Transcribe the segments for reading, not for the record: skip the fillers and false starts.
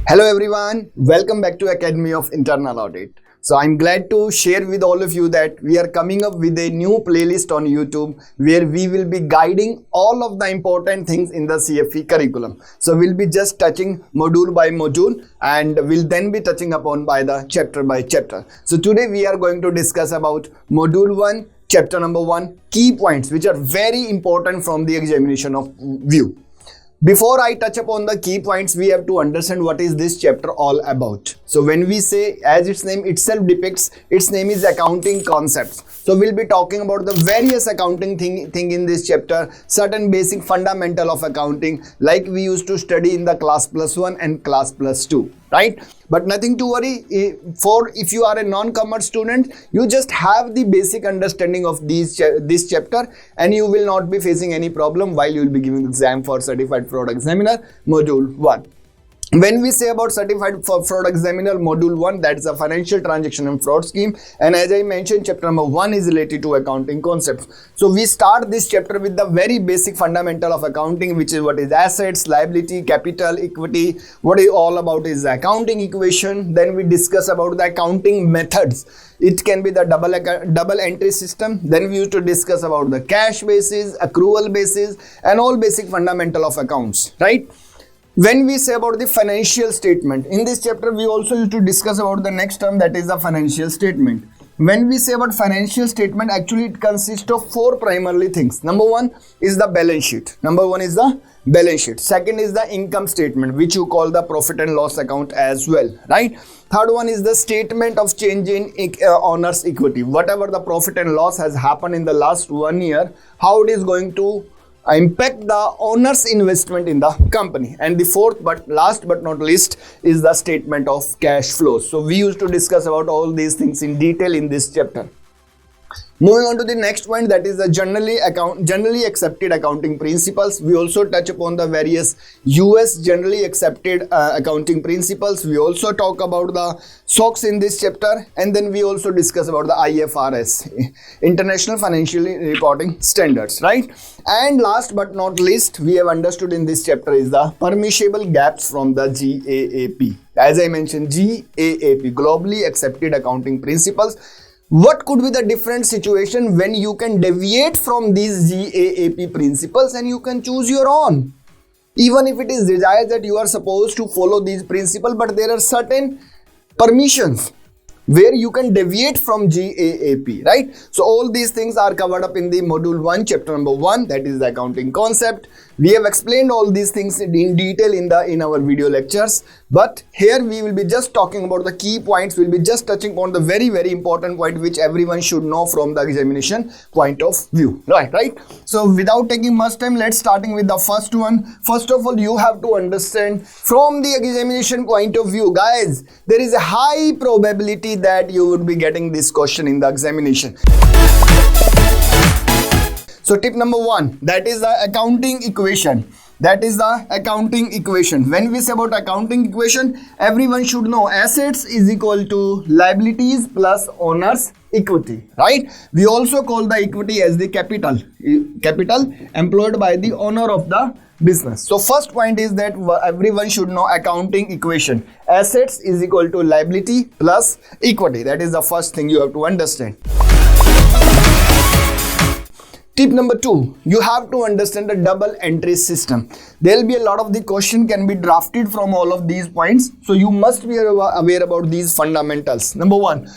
Hello everyone, welcome back to Academy of Internal Audit. So I'm glad to share with all of you that we are coming up with a new playlist on YouTube where we will be guiding all of the important things in the CFE curriculum. So we'll be just touching module by module and we'll then be touching upon by the chapter by chapter. So today we are going to discuss about module 1, chapter number 1, key points which are very important from the examination of view. Before I touch upon the key points, we have to understand what is this chapter all about. So when we say, as its name itself depicts, its name is accounting concepts. So we'll be talking about the various accounting thing in this chapter, certain basic fundamental of accounting like we used to study in the class +1 and class +2, right? But nothing to worry, if you are a non-commerce student, you just have the basic understanding of this chapter and you will not be facing any problem while you will be giving exam for Certified Fraud Examiner module 1. When we say about Certified Fraud Examiner module 1, that is a financial transaction and fraud scheme, and as I mentioned, chapter number 1 is related to accounting concepts. So we start this chapter with the very basic fundamental of accounting, which is what is assets, liability, capital, equity, what is all about is the accounting equation. Then we discuss about the accounting methods. It can be the double entry system. Then we used to discuss about the cash basis, accrual basis, and all basic fundamental of accounts, right? When we say about the financial statement, in this chapter we also used to discuss about the next term, that is the financial statement. When we say about financial statement, actually it consists of 4 primarily things. Number 1 is the balance sheet. Second is the income statement, which you call the profit and loss account as well, right? Third one is the statement of change in owner's equity. Whatever the profit and loss has happened in the last 1 year, how it is going to impact the owner's investment in the company. And the fourth but last but not least is the statement of cash flows. So we used to discuss about all these things in detail in this chapter. Moving on to the next point, that is the generally accepted accounting principles. We also touch upon the various US generally accepted accounting principles. We also talk about the SOX in this chapter, and then we also discuss about the IFRS, International Financial Reporting Standards, right? And last but not least, we have understood in this chapter is the permissible gaps from the GAAP. As I mentioned, GAAP, Globally Accepted Accounting Principles. What could be the different situation when you can deviate from these GAAP principles and you can choose your own? Even if it is desired that you are supposed to follow these principles, but there are certain permissions where you can deviate from GAAP, right? So all these things are covered up in the module 1, chapter number 1, that is the accounting concept. We have explained all these things in detail in our video lectures, but here we will be just talking about the key points. We'll be just touching on the very important point which everyone should know from the examination point of view, right? So without taking much time, let's starting with the first one. First of all, you have to understand from the examination point of view, guys, there is a high probability that you would be getting this question in the examination. So tip number 1, that is the accounting equation. When we say about accounting equation, everyone should know assets is equal to liabilities plus owner's equity, right? We also call the equity as the capital employed by the owner of the business. So first point is that everyone should know accounting equation. Assets is equal to liability plus equity. That is the first thing you have to understand. Tip number 2, you have to understand the double entry system. There will be a lot of the question can be drafted from all of these points. So you must be aware about these fundamentals. Number 1,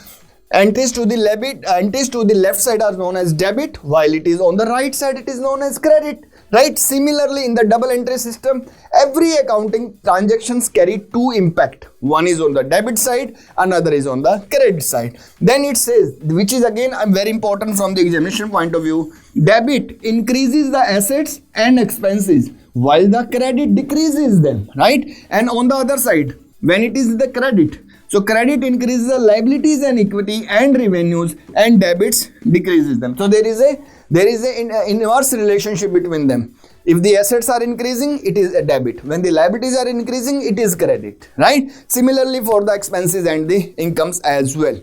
entries to the left side are known as debit, while it is on the right side it is known as credit, right? Similarly, in the double entry system, every accounting transactions carry 2 impact. One is on the debit side, another is on the credit side. Then it says, which is again very important from the examination point of view, debit increases the assets and expenses while the credit decreases them, right? And on the other side, when it is the credit, so credit increases the liabilities and equity and revenues, and debits decreases them. So there is an inverse relationship between them. If the assets are increasing, it is a debit. When the liabilities are increasing, it is credit, right? Similarly for the expenses and the incomes as well.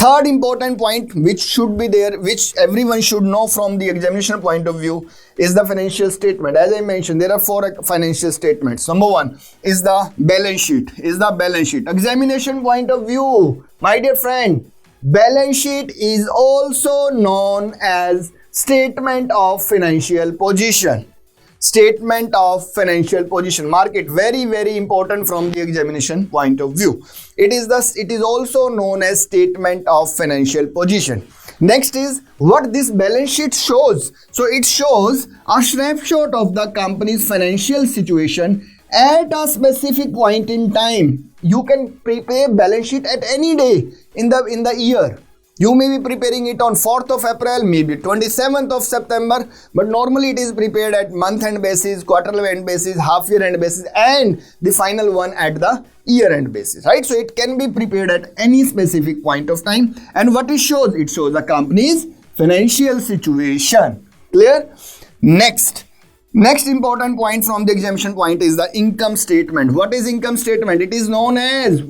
Third important point which should be there, which everyone should know from the examination point of view, is the financial statement. As I mentioned, there are 4 financial statements. Number 1 is the balance sheet. Examination point of view, my dear friend, balance sheet is also known as statement of financial position. Mark it, very important from the examination point of view. It is also known as statement of financial position. Next is what this balance sheet shows. So it shows a snapshot of the company's financial situation at a specific point in time. You can prepare balance sheet at any day in the year. You may be preparing it on 4th of April, maybe 27th of September, but normally it is prepared at month-end basis, quarterly end basis, half-year end basis, and the final one at the year-end basis, right? So it can be prepared at any specific point of time. And what it shows? It shows the company's financial situation. Clear? Next important point from the examination point is the income statement. What is income statement? It is known as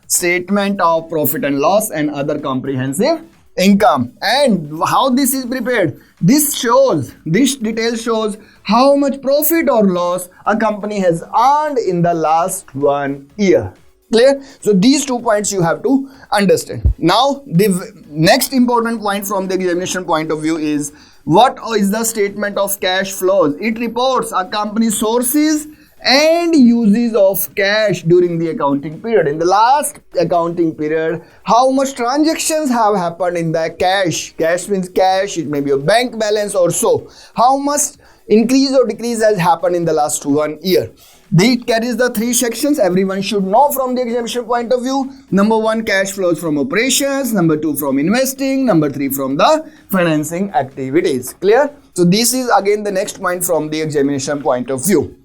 statement of profit and loss and other comprehensive income. And how this is prepared? This detail shows how much profit or loss a company has earned in the last 1 year. Clear? So these 2 points you have to understand. Now the next important point from the examination point of view is what is the statement of cash flows. It reports a company's sources and uses of cash during the accounting period. In the last accounting period, how much transactions have happened in the cash. Cash means cash, it may be a bank balance or so. How much increase or decrease has happened in the last 1 year. It carries the 3 sections everyone should know from the examination point of view. Number 1, cash flows from operations. Number 2, from investing. Number 3, from the financing activities. Clear? So this is again the next point from the examination point of view.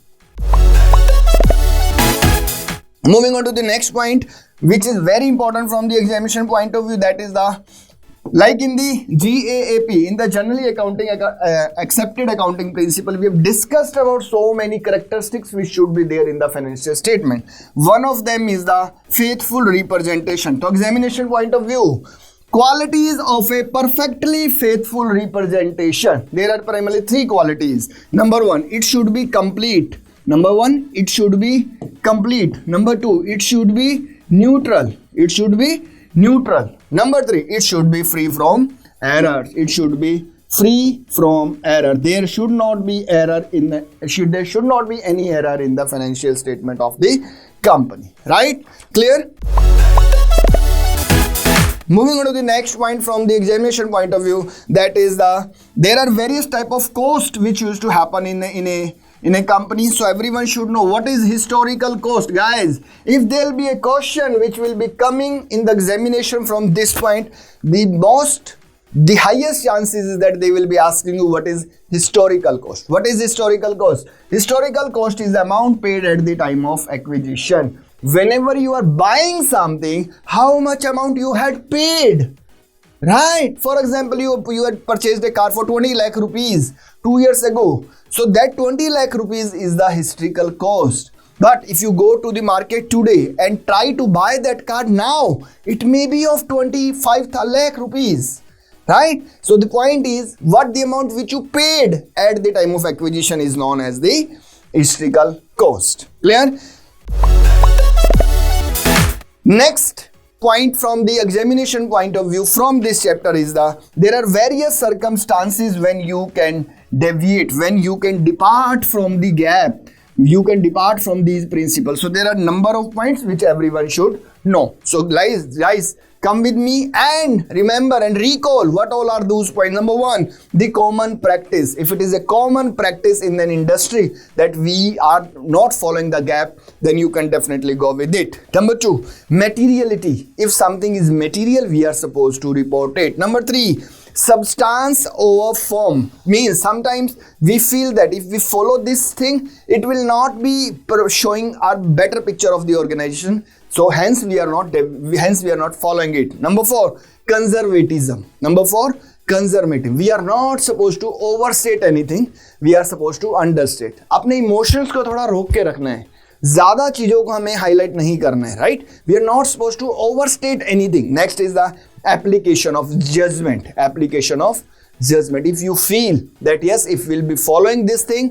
Moving on to the next point, which is very important from the examination point of view, that is like in the GAAP, in the generally accepted accounting principle, we have discussed about so many characteristics which should be there in the financial statement. One of them is the faithful representation. To examination point of view, qualities of a perfectly faithful representation. There are primarily 3 qualities. Number 1, it should be complete. Number 1, it should be complete. Number 2, it should be neutral. Number 3, it should be free from errors. There should not be any error in the financial statement of the company. Right? Clear? Moving on to the next point from the examination point of view, that is there are various type of cost which used to happen in a company. So everyone should know what is historical cost. Guys, if there will be a question which will be coming in the examination from this point, the highest chances is that they will be asking you what is historical cost. What is historical cost? Historical cost is the amount paid at the time of acquisition. Whenever you are buying something, how much amount you had paid. Right? For example, you had purchased a car for 20 lakh rupees 2 years ago. So that 20 lakh rupees is the historical cost. But if you go to the market today and try to buy that car now, it may be of 25 lakh rupees. Right? So the point is, what the amount which you paid at the time of acquisition is known as the historical cost. Clear? Next point from the examination point of view from this chapter is there are various circumstances when you can deviate, when you can depart from the gap, you can depart from these principles. So there are number of points which everyone should know. So guys, come with me and remember and recall what all are those points. Number 1, the common practice. If it is a common practice in an industry that we are not following the gap, then you can definitely go with it. Number 2, materiality. If something is material, we are supposed to report it. Number 3, substance over form. Means sometimes we feel that if we follow this thing, it will not be showing a better picture of the organization. So hence we are not following it. Number 4, conservatism. We are not supposed to overstate anything. We are supposed to understate. अपने emotions को थोड़ा रोक के रखना है. ज्यादा चीजों को हमें हाईलाइट नहीं करना है, right? We are not suppose to overstate anything. Next is the application of judgment. Application of judgment. If you feel that yes, if we'll be following this thing,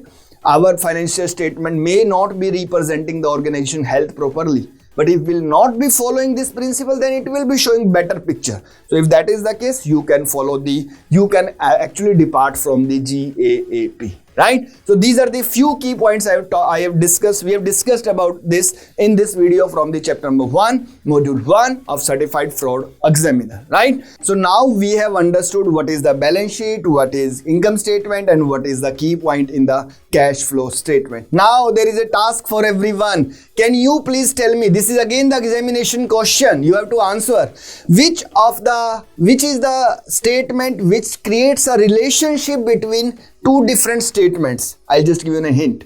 our financial statement may not be representing the organization health properly, but if we'll not be following this principle, then it will be showing better picture. So if that is the case, you can actually depart from the GAAP, right? So these are the few key points I have discussed. We have discussed about this in this video from the chapter number 1, module 1 of Certified Fraud Examiner, right? So now we have understood what is the balance sheet, what is income statement, and what is the key point in the cash flow statement. Now there is a task for everyone. Can you please tell me, this is again the examination question, you have to answer, which is the statement which creates a relationship between two different statements? I'll just give you a hint.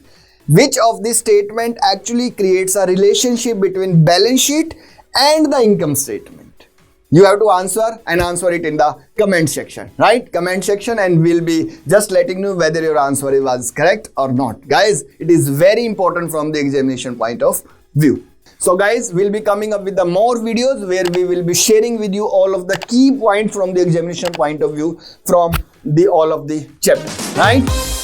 Which of this statement actually creates a relationship between balance sheet and the income statement? You have to answer and answer it in the comment section, right? Comment section, and we'll be just letting you know whether your answer was correct or not. Guys, it is very important from the examination point of view. So guys, we'll be coming up with the more videos where we will be sharing with you all of the key points from the examination point of view from all of the chapters, right?